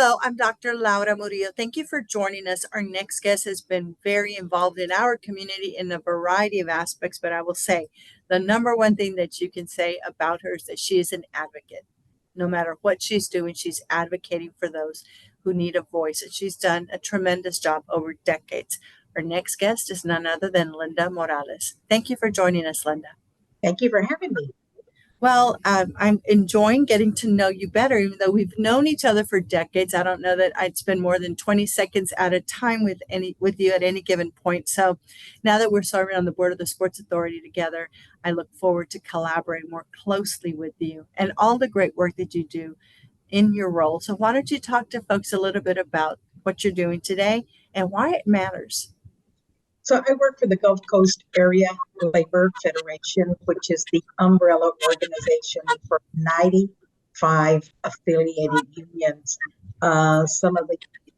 Hello, I'm Dr. Laura Murillo. Thank you for joining us. Our next guest has been very involved in our community in a variety of aspects, but I will say the number one thing that you can say about her is that she is an advocate. No matter what she's doing, she's advocating for those who need a voice, and she's done a tremendous job over decades. Our next guest is none other than Linda Morales. Thank you for joining us, Linda. Thank you for having me. Well, I'm enjoying getting to know you better, even though we've known each other for decades. I don't know that I'd spend more than 20 seconds at a time with you at any given point. So now that we're serving on the board of the Sports Authority together, I look forward to collaborating more closely with you and all the great work that you do in your role. So why don't you talk to folks a little bit about what you're doing today and why it matters? So I work for the Gulf Coast Area Labor Federation, which is the umbrella organization for 95 affiliated unions. Some of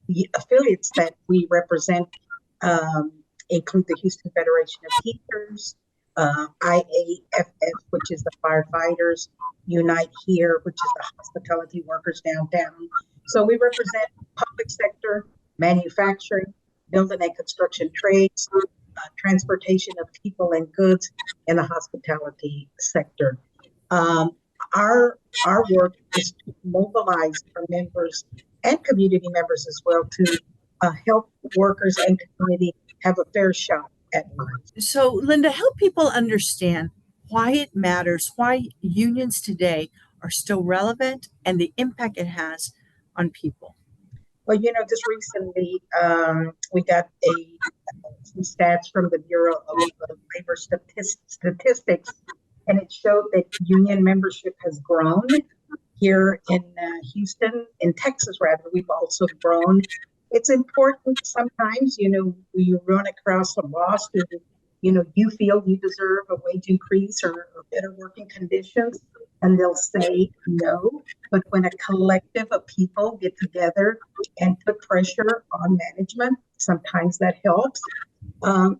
the affiliates that we represent include the Houston Federation of Teachers, IAFF, which is the firefighters, Unite Here, which is the hospitality workers downtown. So we represent public sector, manufacturing, building and construction trades, transportation of people and goods in the hospitality sector. Our work is to mobilize our members and community members as well to help workers and community have a fair shot at life. So, Linda, help people understand why it matters, why unions today are still relevant, and the impact it has on people. Well, just recently we got some stats from the Bureau of Labor Statistics, and it showed that union membership has grown here in Houston, in Texas rather. We've also grown. It's important sometimes, you run across a boss who, you feel you deserve a wage increase or better working conditions, and they'll say no. But when a collective of people get together and put pressure on management, sometimes that helps. I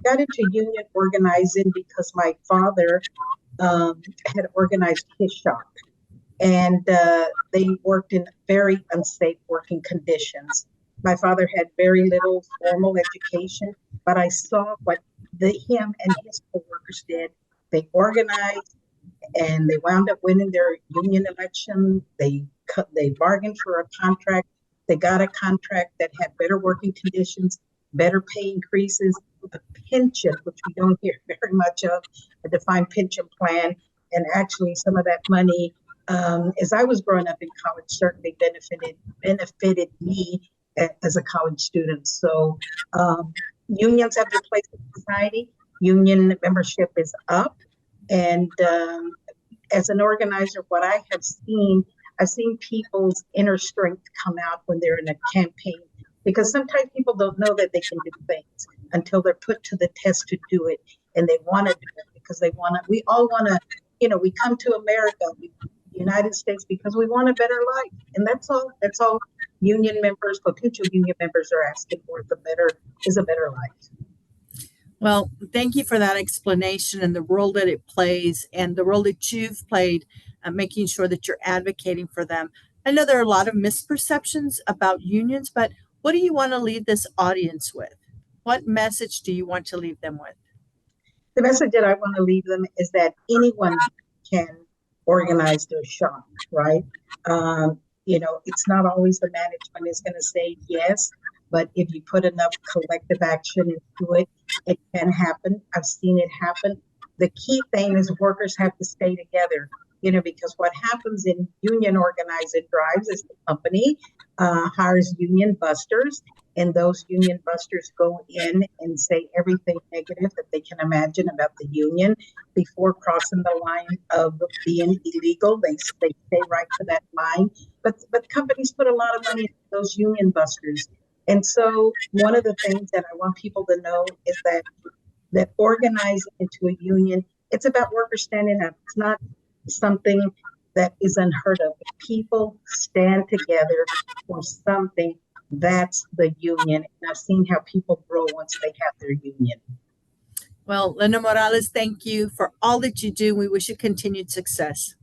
got into union organizing because my father had organized his shop, and they worked in very unsafe working conditions. My father had very little formal education, but I saw what him and his coworkers did. They organized, and they wound up winning their union election. They bargained for a contract. They got a contract that had better working conditions, better pay increases, a pension, which we don't hear very much of, a defined pension plan. And actually some of that money, as I was growing up in college, certainly benefited me as a college student. So unions have their place in society. Union membership is up. And as an organizer, what I have seen, I've seen people's inner strength come out when they're in a campaign, because sometimes people don't know that they can do things until they're put to the test to do it. And they want to do it because we all want to, we come to America, United States, because we want a better life. And that's all union members, potential union members are asking for is a better life. Well, thank you for that explanation and the role that it plays and the role that you've played, making sure that you're advocating for them. I know there are a lot of misperceptions about unions, but what do you want to leave this audience with? What message do you want to leave them with? The message that I want to leave them is that anyone can organize their shop, right? It's not always the management is going to say yes, but if you put enough collective action into it, it can happen. I've seen it happen. The key thing is workers have to stay together, because what happens in union organizing drives is the company hires union busters, and those union busters go in and say everything negative that they can imagine about the union before crossing the line of being illegal. They stay right to that line, but companies put a lot of money into those union busters. And so one of the things that I want people to know is that organizing into a union, it's about workers standing up. It's not something that is unheard of. If people stand together for something, that's the union. And I've seen how people grow once they have their union. Well, Linda Morales, thank you for all that you do. We wish you continued success.